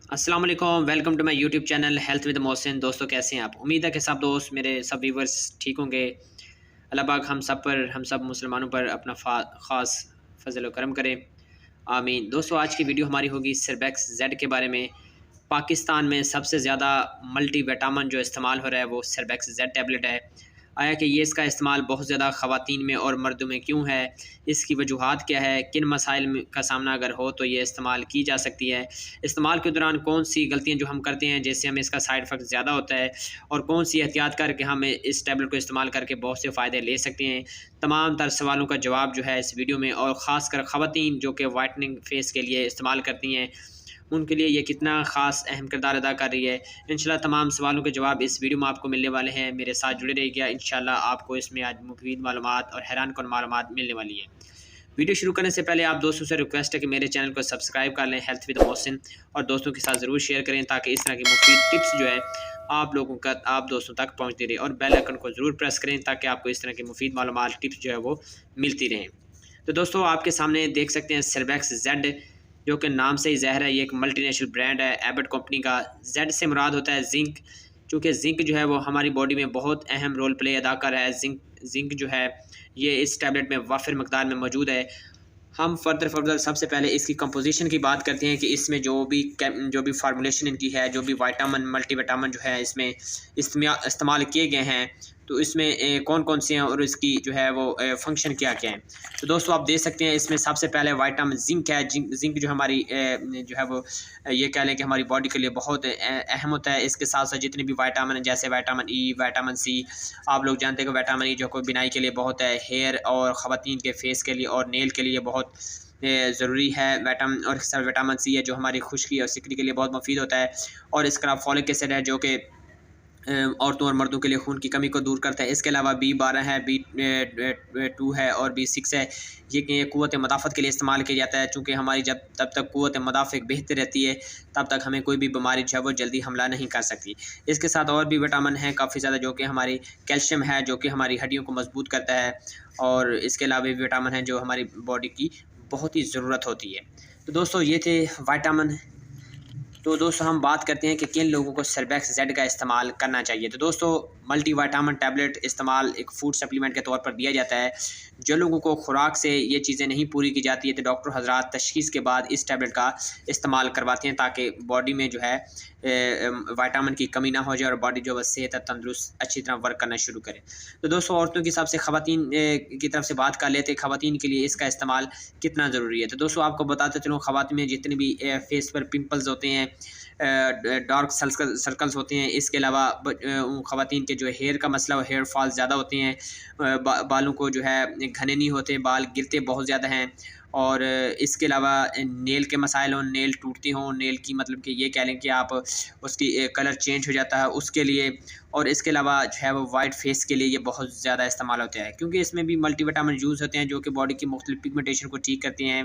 अस्सलाम वालेकुम, welcome to my YouTube channel health with Mohsin. दोस्तों कैसे हैं आप? उम्मीद है कि सब दोस्त मेरे सब व्यूवर्स ठीक होंगे। अल्लाह पाक हम सब मुसलमानों पर अपना ख़ास फजल व करम करे, आमीन। दोस्तों आज की वीडियो हमारी होगी सर्बेक्स जेड के बारे में। पाकिस्तान में सबसे ज़्यादा मल्टीविटामिन जो इस्तेमाल हो रहा है वो सर्बेक्स जेड टैबलेट है। आया कि ये इसका इस्तेमाल बहुत ज़्यादा ख़वातीन में और मर्दों में क्यों है, इसकी वजूहात क्या है, किन मसाइल का सामना अगर हो तो ये इस्तेमाल की जा सकती है, इस्तेमाल के दौरान कौन सी गलतियाँ जो हम करते हैं जिससे हमें इसका साइड इफ़ेक्ट ज़्यादा होता है, और कौन सी एहतियात करके हम इस टैबलेट को इस्तेमाल करके बहुत से फ़ायदे ले सकते हैं। तमाम तर सवालों का जवाब जो है इस वीडियो में, और ख़ासकर ख़वातीन जो कि वाइटनिंग फेस के लिए इस्तेमाल करती हैं उनके लिए ये कितना ख़ास अहम किरदार अदा कर रही है। इंशाल्लाह तमाम सवालों के जवाब इस वीडियो में आपको मिलने वाले हैं। मेरे साथ जुड़े रहिएगा, इंशाल्लाह आपको इसमें आज मुफीद मालूमात और हैरान कुन मालूमात मिलने वाली है। वीडियो शुरू करने से पहले आप दोस्तों से रिक्वेस्ट है कि मेरे चैनल को सब्सक्राइब कर लें हेल्थ विद मोहसिन, और दोस्तों के साथ ज़रूर शेयर करें ताकि इस तरह की मुफीद टिप्स जो है आप दोस्तों तक पहुँचती रहे, और बेल आइकन को ज़रूर प्रेस करें ताकि आपको इस तरह की मुफीद मालूमात टिप्स जो है वो मिलती रहें। तो दोस्तों आपके सामने देख सकते हैं सर्बेक्स जेड, जो कि नाम से ही ज़ाहिर है ये एक मल्टीनेशनल ब्रांड है एबट कंपनी का। जेड से मुराद होता है जिंक, चूँकि जिंक जो है वो हमारी बॉडी में बहुत अहम रोल प्ले अदा कर रहा है। जिंक जो है ये इस टैबलेट में वाफिर मकदार में मौजूद है। हम फर्दर सबसे पहले इसकी कंपोजिशन की बात करते हैं कि इसमें जो भी फार्मूलेशन इनकी है, जो भी विटामिन मल्टीविटामिन जो है इसमें इस्तेमाल किए गए हैं, तो इसमें कौन कौन से हैं और इसकी जो है वो फंक्शन क्या क्या है। तो दोस्तों आप देख सकते हैं इसमें सबसे पहले विटामिन जिंक है। जिंक जो हमारी जो है वो ये कह लें कि हमारी बॉडी के लिए बहुत अहम होता है। इसके साथ साथ जितने भी विटामिन हैं जैसे विटामिन ई, विटामिन सी, आप लोग जानते हैं कि विटामिन ई जो कोई बिनाई के लिए बहुत है, हेयर और ख़वातीन के फेस के लिए और नेल के लिए बहुत ज़रूरी है। विटामिन सी है जो हमारी खुश्की और सिकरी के लिए बहुत मुफीद होता है, और इसके अलावा फॉलिक एसिड है जो कि औरतों और मर्दों के लिए खून की कमी को दूर करता है। इसके अलावा B12 है, B2 है और B6 है। ये क़ुव्वत मदाफ़त के लिए इस्तेमाल किया जाता है, चूँकि हमारी तब तक क़ुव्वत मदाफ़त बेहतर रहती है तब तक हमें कोई भी बीमारी जो है वो जल्दी हमला नहीं कर सकती। इसके साथ और भी विटामिन हैं काफ़ी ज़्यादा, जो कि हमारी कैल्शियम है जो कि हमारी हड्डियों को मजबूत करता है, और इसके अलावा भी विटामिन हैं जो हमारी बॉडी की बहुत ही ज़रूरत होती है। तो दोस्तों ये थे विटामिन। तो दोस्तों हम बात करते हैं कि किन लोगों को सर्बेक्स जेड का इस्तेमाल करना चाहिए। तो दोस्तों मल्टीविटामिन टैबलेट इस्तेमाल एक फूड सप्लीमेंट के तौर पर दिया जाता है। जो लोगों को खुराक से ये चीज़ें नहीं पूरी की जाती है तो डॉक्टर हजरात तशख़ीस के बाद इस टैबलेट का इस्तेमाल करवाते हैं ताकि बॉडी में जो है विटामिन की कमी ना हो जाए और बॉडी जो है सेहत तंदुरुस्त अच्छी तरह वर्क करना शुरू करे। तो दोस्तों औरतों के हिसाब से ख़वातीन की तरफ से बात कर लेते हैं, ख़वातीन के लिए इसका इस्तेमाल कितना ज़रूरी है। तो दोस्तों आपको बताते चलूँ, ख़वातीन में जितने भी फेस पर पिंपल्स होते हैं, डार्क सर्कल्स होते हैं, इसके अलावा ख़वातीन के जो हेयर का मसला हो, हेयर फॉल ज़्यादा होते हैं, बालों को जो है घने नहीं होते, बाल गिरते बहुत ज़्यादा हैं, और इसके अलावा नेल के मसाइल हों, नेल टूटते हों, नेल की मतलब कि ये कह लें कि आप उसकी कलर चेंज हो जाता है उसके लिए, और इसके अलावा जो है वो वाइट फेस के लिए ये बहुत ज़्यादा इस्तेमाल होता है, क्योंकि इसमें भी मल्टीविटामिन यूज़ होते हैं जो कि बॉडी की मुख्तलिफ पिगमेंटेशन को ठीक करते हैं,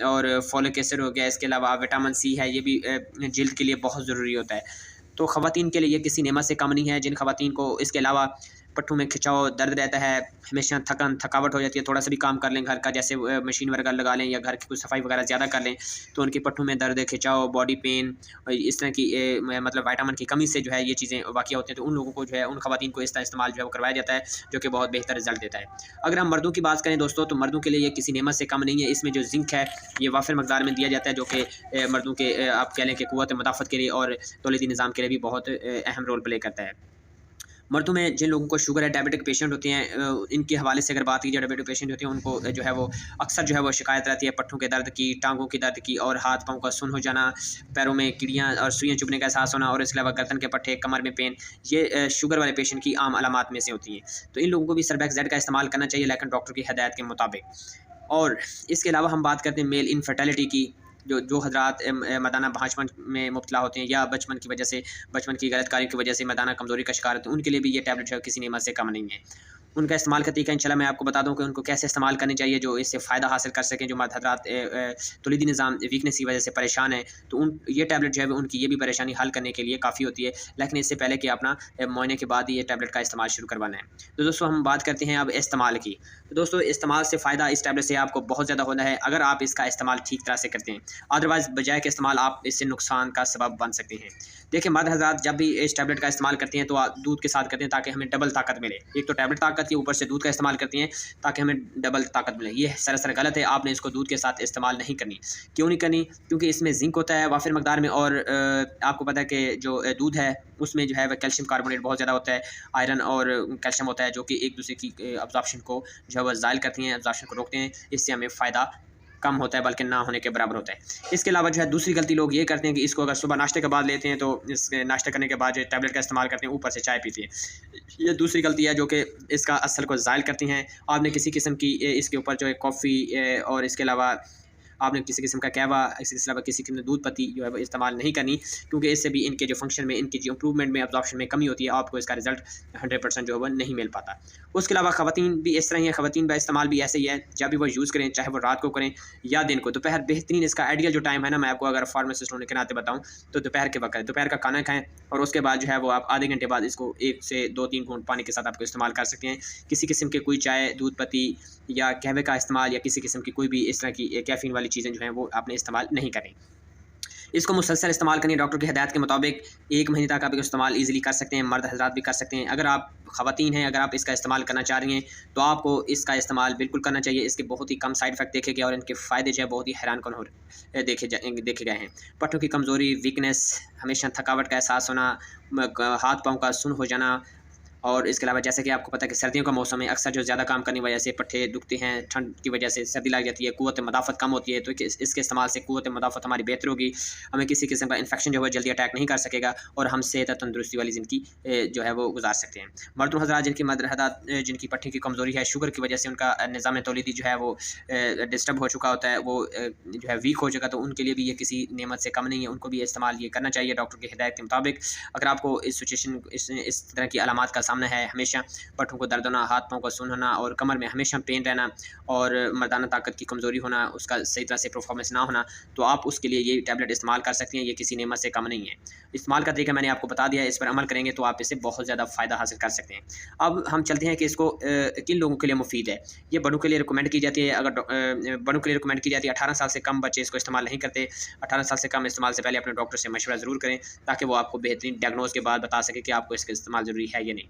और फॉलिक एसिड हो गया, इसके अलावा विटामिन सी है, ये भी जिल्द के लिए बहुत ज़रूरी होता है। तो ख़वातीन के लिए ये किसी नेमत से कम नहीं है। जिन ख़वातीन को इसके अलावा पट्टों में खिंचाव दर्द रहता है, हमेशा थकावट हो जाती है, थोड़ा सा भी काम कर लें घर का, जैसे मशीन वगैरह लगा लें या घर की कुछ सफाई वगैरह ज़्यादा कर लें, तो उनके पट्टों में दर्द, खिंचाव, बॉडी पेन और इस तरह की मतलब विटामिन की कमी से जो है ये चीज़ें वाक़या होती हैं। तो उन लोगों को जो है, उन ख़वातीन को इसका इस्तेमाल जो है वो करवाया जाता है, जो कि बहुत बेहतर रिजल्ट देता है। अगर हम मर्दों की बात करें दोस्तों, तो मर्दों के लिए ये किसी नेमत से कम नहीं है। इसमें जो जिंक है ये वाफिर मकदार में दिया जाता है, जो कि मर्दों के आप कह लें कि क़ुव्वत मदाफ़त के लिए और तौलीदी निज़ाम के लिए भी बहुत अहम रोल प्ले करता है। मर्दों में जिन लोगों को शुगर है, डायबिटिक पेशेंट होते हैं, इनके हवाले से अगर बात की जाए, डायबिटिक पेशेंट होते हैं उनको जो है वो अक्सर जो है वो शिकायत रहती है पट्टों के दर्द की, टांगों के दर्द की, और हाथ पाँव का सुन्न हो जाना, पैरों में कीड़ियाँ और सुइयाँ चुभने का एहसास होना, और इसके अलावा गर्दन के पट्टे, कमर में पेन, ये शुगर वाले पेशेंट की आम अलामात में से होती हैं। तो इन लोगों को भी सर्बेक्स जेड का इस्तेमाल करना चाहिए, लेकिन डॉक्टर की हिदायत के मुताबिक। और इसके अलावा हम बात करते हैं मेल इनफर्टिलिटी की। जो हज़रात मर्दाना भांजपन में मुब्तला होते हैं या बचपन की गलत कार्यों की वजह से मर्दाना कमज़ोरी का शिकार होते हैं, उनके लिए भी ये टैबलेट जो है किसी नेमत से कम नहीं है। उनका इस्तेमाल का तरीका इंशाल्लाह मैं आपको बता दूँ कि उनको कैसे इस्तेमाल करनी चाहिए, जो इससे फ़ायदा हासिल कर सकें, जो मर्द हज़रात तौलीदी निज़ाम वीकनेस की वजह से परेशान है, तो उन ये टैबलेट जो है उनकी ये भी परेशानी हल करने के लिए काफ़ी होती है। लेकिन इससे पहले कि अपना मुआयने के बाद ही ये टैबलेट का इस्तेमाल शुरू करवाना है। तो दोस्तों हम बात करते हैं अब इस्तेमाल की। तो दोस्तों इस्तेमाल से फ़ायदा इस टैबलेट से आपको बहुत ज़्यादा होना है अगर आप इसका इस्तेमाल ठीक तरह से करते हैं। अदरवाइज़ बजाय के इस्तेमाल आप इससे नुकसान का सबब बन सकते हैं। देखिए मर्द हज़रात जब भी इस टैबलेट का इस्तेमाल करती हैं तो दूध के साथ करते हैं ताकि हमें डबल ताकत मिले। एक तो टैबलेट ताकत की, ऊपर से दूध का इस्तेमाल करती हैं ताकि हमें डबल ताकत मिले। ये सरासर गलत है, आपने इसको दूध के साथ इस्तेमाल नहीं करनी। क्यों नहीं करनी? क्योंकि इसमें ज़िंक होता है वाफिर मकदार में, और आपको पता है कि जो दूध है उसमें जो है वह कैल्शियम कार्बोनेट बहुत ज़्यादा होता है, आयरन और कैल्शियम होता है, जो कि एक दूसरे की अब्ज़ॉर्प्शन को जो है वह ज़ायल करती हैं, अब्ज़ॉर्प्शन को रोकते हैं। इससे हमें फ़ायदा कम होता है बल्कि ना होने के बराबर होता है। इसके अलावा जो है दूसरी गलती लोग ये करते हैं कि इसको अगर सुबह नाश्ते के बाद लेते हैं तो इस नाश्ता करने के बाद जो टैबलेट का इस्तेमाल करते हैं, ऊपर से चाय पीते हैं। ये दूसरी गलती है जो कि इसका असर को ज़ायल करती हैं। आपने किसी किस्म की इसके ऊपर जो है कॉफ़ी और इसके अलावा आपने किसी किस्म का कहवा, इसके अलावा किसी किस्म दूध पत्ती जो है वो इस्तेमाल नहीं करनी, क्योंकि इससे भी इनके जो फंक्शन में, इनकी जो इंप्रूवमेंट में, अब्जॉर्प्शन में कमी होती है, आपको इसका रिजल्ट 100% जो है वो नहीं मिल पाता। उसके अलावा ख़वातीन भी इस तरह ही है, ख़वातीन का इस्तेमाल भी ऐसे ही है, जब भी वो यूज़ करें, चाहे वो रात को करें या दिन को। दोपहर बेहतरीन इसका आइडियल जो टाइम है ना, मैं आपको अगर फार्मासिस्ट होने के नाते बताऊँ तो दोपहर के वक्त, दोपहर का खाना खाएँ और उसके बाद जो है वो आप आधे घंटे बाद इसको 1 से 2-3 घूंट पानी के साथ आपको इस्तेमाल कर सकते हैं। किसी किस्म के कोई चाय, दूध पत्ती या कहवे का इस्तेमाल या किसी किस्म की कोई भी इस तरह की कैफ़ीन वाली चीज़ें जो हैं वो आपने इस्तेमाल नहीं करें। इसको मुसलसल इस्तेमाल करें डॉक्टर की हिदायत के मुताबिक। 1 महीने तक आप इसको इस्तेमाल ईज़िली कर सकते हैं, मर्द हज़रात भी कर सकते हैं। अगर आप ख़वातीन हैं, अगर आप इसका इस्तेमाल करना चाह रही हैं तो आपको इसका इस्तेमाल बिल्कुल करना चाहिए। इसके बहुत ही कम साइड इफ़ेक्ट देखे गए और इनके फ़ायदे जो है बहुत ही हैरानकुन देखे गए हैं। पट्टों की कमज़ोरी, वीकनेस, हमेशा थकावट का एहसास होना, हाथ पाँव का सुन्न हो जाना, और इसके अलावा जैसे कि आपको पता है कि सर्दियों का मौसम है, अक्सर जो ज़्यादा काम करने की वजह से पट्टे दुखते हैं, ठंड की वजह से सर्दी लग जाती है, क़ुव्वत मदाफ़त कम होती है, तो इसके इस्तेमाल से क़ुव्वत मदाफ़त हमारी बेहतर होगी। हमें किसी किस्म का इन्फेक्शन जो है जल्दी अटैक नहीं कर सकेगा और हम सेहत और तंदुरुस्ती वाली ज़िंदगी जो है वो गुजार सकते हैं। मर्द हज़रात जिनकी पट्टी की कमज़ोरी है, शुगर की वजह से उनका निज़ाम तौलीदी जो है वो डिस्टर्ब हो चुका होता है, वो जो है वीक हो चुका, तो उनके लिए भी ये किसी नेमत से कम नहीं है, उनको भी इस्तेमाल ये करना चाहिए डॉक्टर की हिदायत के मुताबिक। अगर आपको इस सिचुएशन इस तरह की अलामात का सामना है, हमेशा पट्टों को दर्द होना, हाथ पाँव को सुन्न होना और कमर में हमेशा पेन रहना और मर्दाना ताकत की कमज़ोरी होना, उसका सही तरह से परफॉर्मेंस ना होना, तो आप उसके लिए ये टैबलेट इस्तेमाल कर सकते हैं। ये किसी नेमत से कम नहीं है। इस्तेमाल का तरीका मैंने आपको बता दिया है, इस पर अमल करेंगे तो आप इससे बहुत ज़्यादा फ़ायदा हासिल कर सकते हैं। अब हम चलते हैं कि इसको किन लोगों के लिए मुफीद है। ये बड़ों के लिए रिकमेंड की जाती है। अगर बड़ों के लिए रिकमेंड की जाती है, 18 साल से कम बच्चे इसको इस्तेमाल नहीं करते। 18 साल से कम इस्तेमाल से पहले अपने डॉक्टर से मशवरा ज़रूर करें, ताकि वो आपको बेहतरीन डायग्नोज़ के बाद बता सके कि आपको इसका इस्तेमाल ज़रूरी है या नहीं।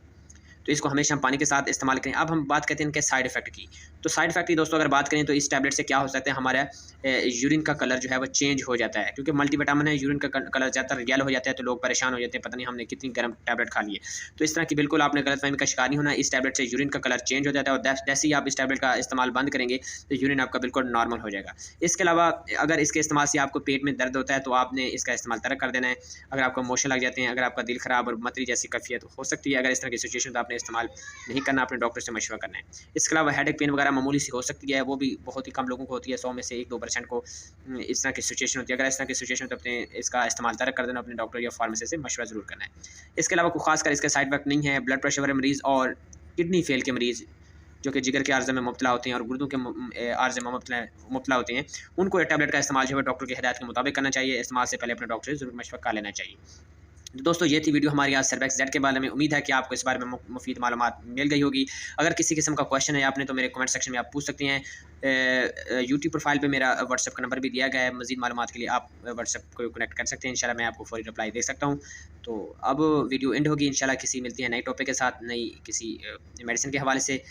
तो इसको हमेशा पानी के साथ इस्तेमाल करें। अब हम बात करते हैं इनके साइड इफ़ेक्ट की। तो साइड इफ़ेक्ट की दोस्तों अगर बात करें तो इस टैबलेट से क्या हो सकता है, हमारा यूरिन का कलर जो है वो चेंज हो जाता है, क्योंकि मल्टीविटामिन है, यूरिन का कलर ज़्यादातर येलो हो जाता है, तो लोग परेशान हो जाते हैं, पता नहीं हमने कितनी गर्म टैबलेट खा ली है। तो इस तरह की बिल्कुल आपने गलतफ़हमी का शिकार नहीं होना। इस टैबलेट से यूरिन का कलर चेंज हो जाता है और जैसे ही आप इस टैबलेट का इस्तेमाल बंद करेंगे तो यूरिन आपका बिल्कुल नॉर्मल हो जाएगा। इसके अलावा अगर इसके इस्तेमाल से आपको पेट में दर्द होता है तो आपने इसका इस्तेमाल तर्क कर देना है। अगर आपको मोशन लग जाते हैं, अगर आपका दिल ख़राब और मतरी जैसी कैफियत हो सकती है, अगर इस तरह की सिचुएशन, तो आपने इस्तेमाल नहीं करना, अपने डॉक्टर से मशवरा करना है। इसके अलावा हेडेक पेन वगैरह मामूली सी हो सकती है, वो भी बहुत ही कम लोगों को होती है, 100 में से 1-2% को इस तरह की सिचुएशन होती है। अगर इस तरह की सिचुएशन तो अपने इसका इस्तेमाल तर्क कर देना, अपने डॉक्टर या फार्मेसी से मशवरा ज़रूर करना है। इसके अलावा कोई खासकर इसका साइड इफेक्ट नहीं है। ब्लड प्रेशर वाले मरीज़ और किडनी फेल के मरीज़ जो कि जिगर के आर्ज़े में मुब्तला होते हैं और गुर्दों के आर्ज़े में मुब्तला होते हैं, उनको ये टैबलेट का इस्तेमाल जो है डॉक्टर की हिदायत के मुताबिक करना चाहिए। इस्तेमाल से पहले अपने डॉक्टर से ज़रूर मशवरा कर लेना चाहिए। तो दोस्तों ये थी वीडियो हमारी आज सर्वैक्स जेड के बारे में। उम्मीद है कि आपको इस बारे में मुफीद मालूमात मिल गई होगी। अगर किसी किस्म का क्वेश्चन है आपने तो मेरे कमेंट सेक्शन में आप पूछ सकते हैं। यूट्यूब प्रोफाइल पे मेरा व्हाट्सएप का नंबर भी दिया गया है। मज़ीद मालूमात के लिए आप व्हाट्सएप को कनेक्ट कर सकते हैं। इंशाल्लाह मैं आपको फौरी रिप्लाई दे सकता हूँ। तो अब वीडियो एंड होगी। इंशाल्लाह किसी मिलती है नई टॉपिक के साथ, नई किसी मेडिसिन के हवाले से।